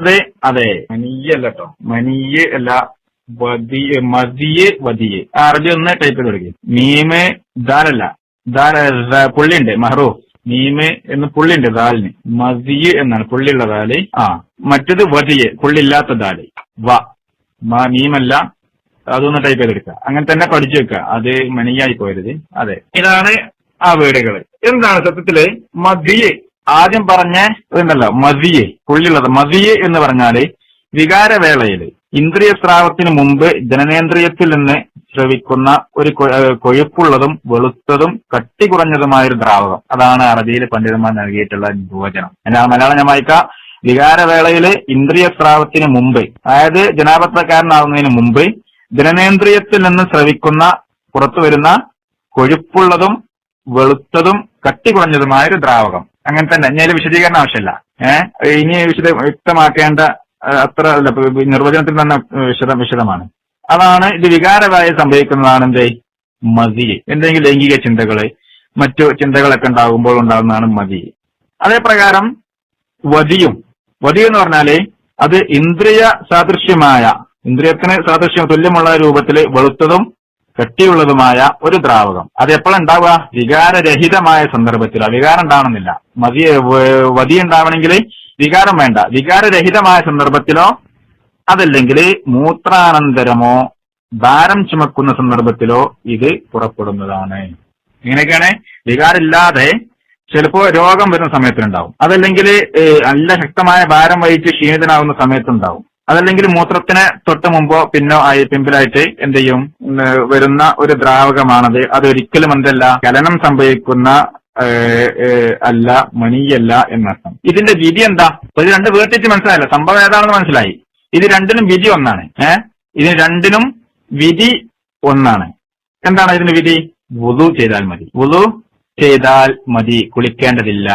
അതെ അതെ, മനീയ അല്ല കേട്ടോ, മനീയ അല്ല, മതിയെ വതിയെ. അറബി ഒന്ന് ടൈപ്പ് ചെയ്ത് തുടങ്ങി. മീമ് ദാലല്ല, പുള്ളിയുണ്ട് മഹറൂഫ്. മീമ് എന്ന് പുള്ളിയുണ്ട് ദാലിന്. മതിയ് എന്നാണ് പുള്ളിയുള്ള ദാല്. മറ്റത് വതിയെ, പുള്ളില്ലാത്ത ദാല്. മീമല്ല, അതൊന്ന് ടൈപ്പ് ചെയ്തെടുക്കുക. അങ്ങനെ തന്നെ പഠിച്ചു വെക്കുക, അത് മനിയായി പോയരുത്. അതെ, ഇതാണ് ആ വീടുകൾ. എന്താണ് സത്യത്തില് മതിയെ ആദ്യം പറഞ്ഞ ഇതുണ്ടല്ലോ, മതിയെ പുള്ളിയുള്ളത്. മതിയെ എന്ന് പറഞ്ഞാല് വികാരവേളയില് ഇന്ദ്രിയ സ്രാവത്തിന് മുമ്പ് ജനനേന്ദ്രിയത്തിൽ നിന്ന് ശ്രവിക്കുന്ന ഒരു കൊഴുപ്പുള്ളതും വെളുത്തതും കട്ടി കുറഞ്ഞതുമായൊരു ദ്രാവകം. അതാണ് അറബിയിൽ പണ്ഡിതന്മാർ നൽകിയിട്ടുള്ള നിർവചനം. എന്നാൽ മലയാളം ഞാൻ വായിക്കാം. വികാരവേളയില് ഇന്ദ്രിയ സ്രാവത്തിന് മുമ്പ്, അതായത് ജനാപത്രക്കാരനാകുന്നതിന് മുമ്പ് ജനനേന്ദ്രിയത്തിൽ നിന്ന് ശ്രവിക്കുന്ന പുറത്തു വരുന്ന കൊഴുപ്പുള്ളതും വെളുത്തതും കട്ടി കുറഞ്ഞതുമായൊരു ദ്രാവകം. അങ്ങനെ തന്നെ. ഞാൻ വിശദീകരണം ആവശ്യമില്ല. ഇനി വ്യക്തമാക്കേണ്ട അത്ര നിർവചനത്തിൽ തന്നെ വിശദമാണ്. അതാണ് ഇത്. വികാരവായ സംഭവിക്കുന്നതാണ് എന്ത് മതി. എന്തെങ്കിലും ലൈംഗിക ചിന്തകള് മറ്റു ചിന്തകളൊക്കെ ഉണ്ടാകുമ്പോൾ ഉണ്ടാകുന്നതാണ് മതി. അതേപ്രകാരം വതിയും എന്ന് പറഞ്ഞാല് അത് ഇന്ദ്രിയ സാദൃശ്യമായ, ഇന്ദ്രിയത്തിന് സാദൃശ്യം തുല്യമുള്ള രൂപത്തില് വെളുത്തതും കട്ടിയുള്ളതുമായ ഒരു ദ്രാവകം. അത് എപ്പോഴുണ്ടാവുക? വികാരരഹിതമായ സന്ദർഭത്തിൽ. വികാരം ഉണ്ടാവണമെന്നില്ല. വതി ഉണ്ടാവണമെങ്കിൽ വികാരം വേണ്ട. വികാരരഹിതമായ സന്ദർഭത്തിലോ അതല്ലെങ്കിൽ മൂത്രാനന്തരമോ ഭാരം ചുമക്കുന്ന സന്ദർഭത്തിലോ ഇത് പുറപ്പെടുന്നതാണ്. ഇങ്ങനെയൊക്കെയാണ്. വികാരമില്ലാതെ ചിലപ്പോ രോഗം വരുന്ന സമയത്തുണ്ടാവും. അതല്ലെങ്കിൽ നല്ല ശക്തമായ ഭാരം വഹിച്ച് ക്ഷീണിതനാവുന്ന സമയത്തുണ്ടാവും. അതല്ലെങ്കിൽ മൂത്രത്തിന് തൊട്ട് മുമ്പോ പിമ്പിലായിട്ട് എന്ത് ചെയ്യും വരുന്ന ഒരു ദ്രാവകമാണത്. അതൊരിക്കലും എന്തല്ല ചലനം സംഭവിക്കുന്ന അല്ല, മണിയല്ല എന്നർത്ഥം. ഇതിന്റെ വിധി എന്താ? ഇത് രണ്ട് വേർതിരിച്ച് മനസ്സിലായല്ലോ, സംഭവം ഏതാണെന്ന് മനസ്സിലായി. ഇത് രണ്ടിനും വിധി ഒന്നാണ്. ഇതിന് രണ്ടിനും വിധി ഒന്നാണ്. എന്താണ് ഇതിന്റെ വിധി? വുളു ചെയ്താൽ മതി. വുളു ചെയ്താൽ മതി, കുളിക്കേണ്ടതില്ല.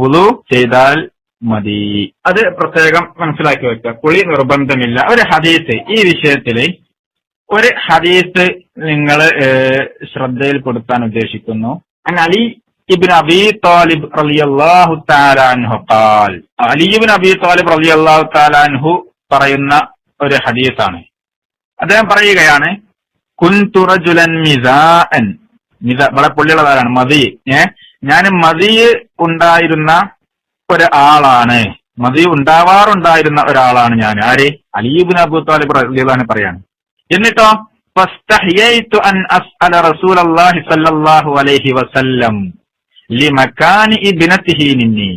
വുളു ചെയ്താൽ മതി. അത് പ്രത്യേകം മനസ്സിലാക്കി വെക്കുക. കുളി നിർബന്ധമില്ല. ഒരു ഹദീസ്, ഈ വിഷയത്തില് ഒരു ഹദീസ് നിങ്ങൾ ശ്രദ്ധയിൽപ്പെടുത്താൻ ഉദ്ദേശിക്കുന്നു. അലി ഇബ്നു അബീ ത്വാലിബ് റളിയല്ലാഹു തആല അൻഹു ഖാൽ. അലി ഇബ്നു അബീ ത്വാലിബ് റളിയല്ലാഹു തആല അൻഹു പറയുന്ന ഒരു ഹദീസാണ്. അദ്ദേഹം പറയുകയാണ്, കുൻതു റജുലൻ മിസാഅൻ. വളരെ പുള്ളിയുള്ളതാണ് മതി. ഞാൻ മതി ഉണ്ടായിരുന്ന ഒരാളാണ്, മതി ഉണ്ടാവാറുണ്ടായിരുന്ന ഒരാളാണ് ഞാൻ. ആര്? അലി ഇബ്നു അബീ ത്വാലിബ് റളിയല്ലാഹു അൻഹു പറയാണ്. എന്നിട്ടോ ഫസ്തഹയൈതു അൻ അസ്അല റസൂലല്ലാഹി സ്വല്ലല്ലാഹു അലൈഹി വസല്ലം ലിമകാനി ഇബ്നതിഹി മിന്നി.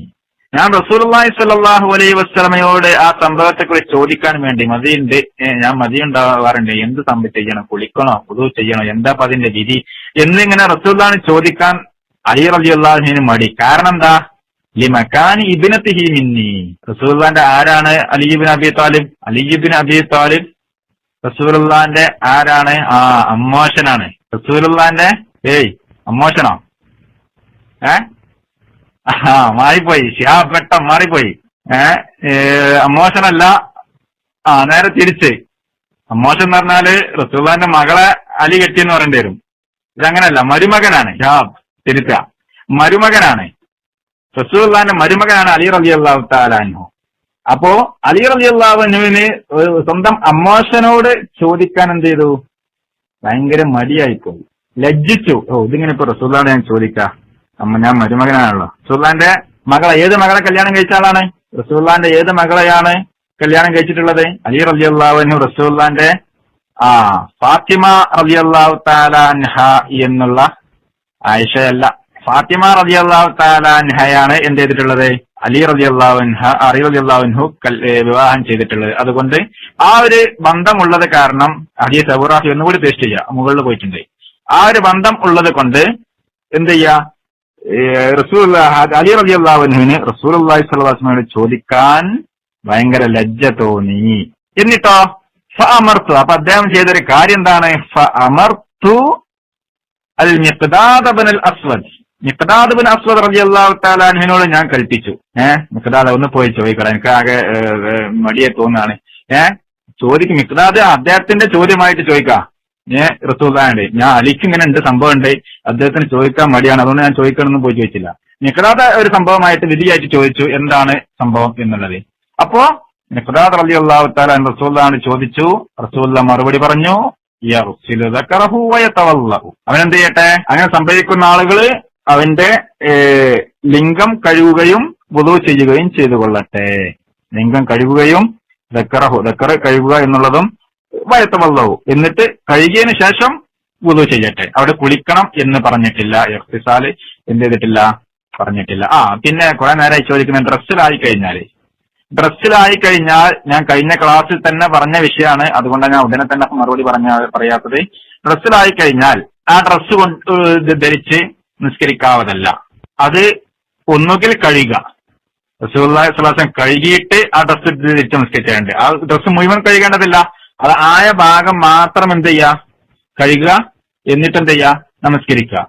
ഞാൻ റസൂലുള്ളാഹി സ്വല്ലല്ലാഹു അലൈഹി വസല്ലമയോട് ആ സംഭവത്തെക്കുറിച്ച് ചോദിക്കാൻ വേണ്ടി, മതിയുണ്ട്, ഞാൻ മതി ഉണ്ടാവാറുണ്ട്, എന്ത് സംഭവം ചെയ്യണം, കുളിക്കണോ, വുളു ചെയ്യണോ, എന്താ അതിന്റെ വിധി എന്നിങ്ങനെ റസൂലുള്ളാഹിനെ ചോദിക്കാൻ അലി റളിയല്ലാഹു അൻഹുവിന് മടി. കാരണം എന്താ? ലിമകാനി ഇബ്നതിഹി മിന്നി. റസൂലുള്ളാഹിന്റെ ആരാണ് അലി ഇബ്നു അബീ ത്വാലിബ്? അലി ഇബ്നു അബീ ത്വാലിബ് റസൂലുള്ളാഹിന്റെ ആരാണ്? അമ്മോശനാണ്. റസൂലുള്ളാഹിന്റെ അമ്മോശനോ? മാറിപ്പോയി, പെട്ടെന്ന് മാറിപ്പോയി. അമ്മോശനല്ല, നേരെ തിരിച്ച്. അമ്മോശൻ എന്ന് പറഞ്ഞാല് റസൂലുള്ളാഹിന്റെ മകളെ അലി കെട്ടിയെന്ന് പറയേണ്ടി വരും. ഇതങ്ങനല്ല, മരുമകനാണ്. തിരുത്ത, മരുമകനാണ്. റസൂലുള്ളാഹിന്റെ മരുമകനാണ് അലി റളിയല്ലാഹു തആല അൻഹു. അപ്പോ അലി റളിയല്ലാഹു അൻഹുവിന് സ്വന്തം അമ്മോശനോട് ചോദിക്കാൻ എന്ത് ചെയ്തു? ഭയങ്കര മടിയായിപ്പോയി, ലജ്ജിച്ചു. ഇതിങ്ങനെ ഇപ്പൊ റസൂലുള്ളാഹിനെ ഞാൻ ചോദിക്കാം, ഞാൻ മരുമകനാണല്ലോ. റസൂലുള്ളാഹിന്റെ മകളെ, ഏത് മകളെ കല്യാണം കഴിച്ച ആളാണ്? റസൂലുള്ളാഹിന്റെ ഏത് മകളെയാണ് കല്യാണം കഴിച്ചിട്ടുള്ളത്? അലി റളിയല്ലാഹു അൻഹു റസൂലുള്ളാഹിന്റെ ഫാത്തിമ റളിയല്ലാഹു തആല അൻഹ എന്നുള്ള ആയിഷയല്ല, ഫാത്തിമ റളിയല്ലാഹു തആല അൻഹയാണ് എന്ത് ചെയ്തിട്ടുള്ളത്? അലി റളിയല്ലാഹു അൻഹു വിവാഹം ചെയ്തിട്ടുള്ളത്. അതുകൊണ്ട് ആ ഒരു ബന്ധമുള്ളത് കാരണം, ഹദീസ് അബൂറാഫി ഒന്നുകൂടി പേസ്റ്റ് ചെയ്യുക, മുകളിൽ പോയിട്ടുണ്ട്. ആ ഒരു ബന്ധം ഉള്ളത് കൊണ്ട് എന്ത് ചെയ്യാ, അലി റളിയല്ലാഹു അൻഹുവിന് റസൂലുള്ളാഹി സ്വല്ലല്ലാഹു അലൈഹി വസല്ലമയോട് ചോദിക്കാൻ ഭയങ്കര ലജ്ജ തോന്നി. എന്നിട്ടോ ഫഅമർതു, അപ്പൊ അദ്ദേഹം ചെയ്തൊരു കാര്യം എന്താണ്? ഫഅമർതു അൽ മിഖ്ദാദ് ഇബ്നുൽ അസ്വദ്, മിഖ്ദാദ് ഇബ്നു അസ്വദ് റളിയല്ലാഹു തആല അൻഹുവിനോട് ഞാൻ കൽപ്പിച്ചു. മിഖ്ദാദ് ഒന്ന് പോയി ചോദിക്കണം, എനിക്ക് ആകെ മടിയെ തോന്നാണ്. ചോദിക്കും. മിഖ്ദാദ് അദ്ദേഹത്തിന്റെ ചോദ്യമായിട്ട് ചോദിക്കാം. റസൂലുള്ളാഹിന്റെ, ഞാൻ അലിക്ക് ഇങ്ങനെ ഉണ്ട്, സംഭവം ഉണ്ട്, അദ്ദേഹത്തിന് ചോദിക്കാൻ മടിയാണ്, അതുകൊണ്ട് ഞാൻ ചോദിക്കണമെന്ന് പോയി ചോദിച്ചില്ല. മിഖ്ദാദ് ഒരു സംഭവമായിട്ട് വിധിയായിട്ട് ചോദിച്ചു, എന്താണ് സംഭവം എന്നുള്ളത്. അപ്പോ മിഖ്ദാദ് റളിയല്ലാഹു തആല റസൂലുള്ളാഹിനോട് ചോദിച്ചു. റസൂലുള്ളാഹി മറുപടി പറഞ്ഞു, യഗ്സിലു ദക്കറഹു വയതവല്ലഉ. അവൻ എന്ത് ചെയ്യട്ടെ? അങ്ങനെ സംഭവിക്കുന്ന ആളുകള് അവന്റെ ലിംഗം കഴുകുകയും വുളു ചെയ്യുകയും ചെയ്തു കൊള്ളട്ടെ. ലിംഗം കഴുകുകയും ദക്കർ കഴുകുക എന്നുള്ളതും വയതവല്ലഉ, എന്നിട്ട് കഴുകിയതിനു ശേഷം വുളു ചെയ്യട്ടെ. അവിടെ കുളിക്കണം എന്ന് പറഞ്ഞിട്ടില്ല. ഇഖ്തിസാല് എന്ത് ചെയ്തിട്ടില്ല? പറഞ്ഞിട്ടില്ല. പിന്നെ കുറെ നേരമായി ചോദിക്കുന്ന ഡ്രസ്സിലായി കഴിഞ്ഞാൽ ഞാൻ കഴിഞ്ഞ ക്ലാസ്സിൽ തന്നെ പറഞ്ഞ വിഷയമാണ്, അതുകൊണ്ടാണ് ഞാൻ ഉടനെ തന്നെ മറുപടി പറയാത്തത്. ഡ്രസ്സിലായി കഴിഞ്ഞാൽ ആ ഡ്രസ്സ് കൊണ്ട് ധരിച്ച് നിസ്കരിക്കാവതല്ല. അത് ഒന്നുകിൽ കഴുകുക, റസൂലുള്ളാഹി സ്വല്ലല്ലാഹു അലൈഹി വസല്ലം കഴുകിയിട്ട് ആ ഡ്രസ്സ് ധരിച്ച് നിസ്കരിച്ചേണ്ടത്. ആ ഡ്രസ്സ് മുഴുവൻ കഴുകേണ്ടതില്ല, അത് ആയ ഭാഗം മാത്രം എന്ത് ചെയ്യുക? കഴുകുക, എന്നിട്ട് എന്ത് ചെയ്യുക? നമസ്കരിക്കുക.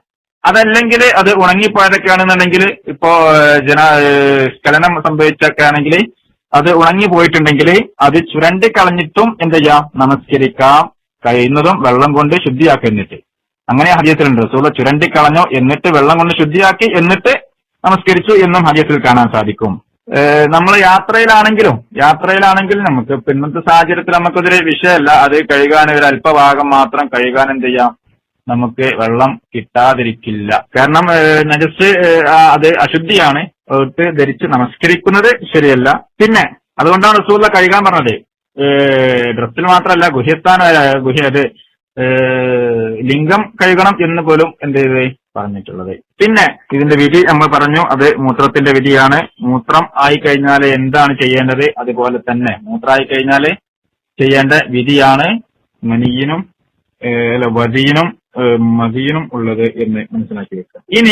അതല്ലെങ്കിൽ അത് ഉണങ്ങിപ്പോയതൊക്കെ ആണെന്നുണ്ടെങ്കിൽ, ഇപ്പോ സ്ഖലനം സംഭവിച്ചൊക്കെ ആണെങ്കിൽ അത് ഉണങ്ങി പോയിട്ടുണ്ടെങ്കിൽ അത് ചുരണ്ടി കളഞ്ഞിട്ടും എന്ത് ചെയ്യാം? നമസ്കരിക്കാം. കഴിയുന്നതും വെള്ളം കൊണ്ട് ശുദ്ധിയാക്കി. എന്നിട്ട് അങ്ങനെ ഹദീസിലുണ്ട്, റസൂൽ ചുരണ്ടി കളഞ്ഞു എന്നിട്ട് വെള്ളം കൊണ്ട് ശുദ്ധിയാക്കി എന്നിട്ട് നമസ്കരിച്ചു എന്നും ഹദീസിൽ കാണാൻ സാധിക്കും. നമ്മൾ യാത്രയിലാണെങ്കിലും നമുക്ക് ഇന്നത്തെ സാഹചര്യത്തിൽ നമുക്കതൊരു വിഷയമല്ല. അത് കഴുകാൻ ഒരു അല്പഭാഗം മാത്രം കഴുകാൻ എന്ത് ചെയ്യാം? നമുക്ക് വെള്ളം കിട്ടാതിരിക്കില്ല. കാരണം നജസ് അത് അശുദ്ധിയാണ്, അത് ധരിച്ച് നമസ്കരിക്കുന്നത് ശരിയല്ല. പിന്നെ അതുകൊണ്ടാണ് റസൂൽ കഴുകാൻ പറഞ്ഞത്. ഡ്രസ്സിൽ മാത്രമല്ല, ഗുഹ്യത് ലിംഗം കഴുകണം എന്ന് പോലും എന്ത് ചെയ്ത് പറഞ്ഞിട്ടുള്ളത്. പിന്നെ ഇതിന്റെ വിധി നമ്മൾ പറഞ്ഞു, അത് മൂത്രത്തിന്റെ വിധിയാണ്. മൂത്രം ആയിക്കഴിഞ്ഞാൽ എന്താണ് ചെയ്യേണ്ടത്? അതുപോലെ തന്നെ മൂത്രമായി കഴിഞ്ഞാൽ ചെയ്യേണ്ട വിധിയാണ് മനിയിനും വദിയിനും മദിയിനും ഉള്ളത് എന്ന് മനസ്സിലാക്കി വെക്കുക. ഇനി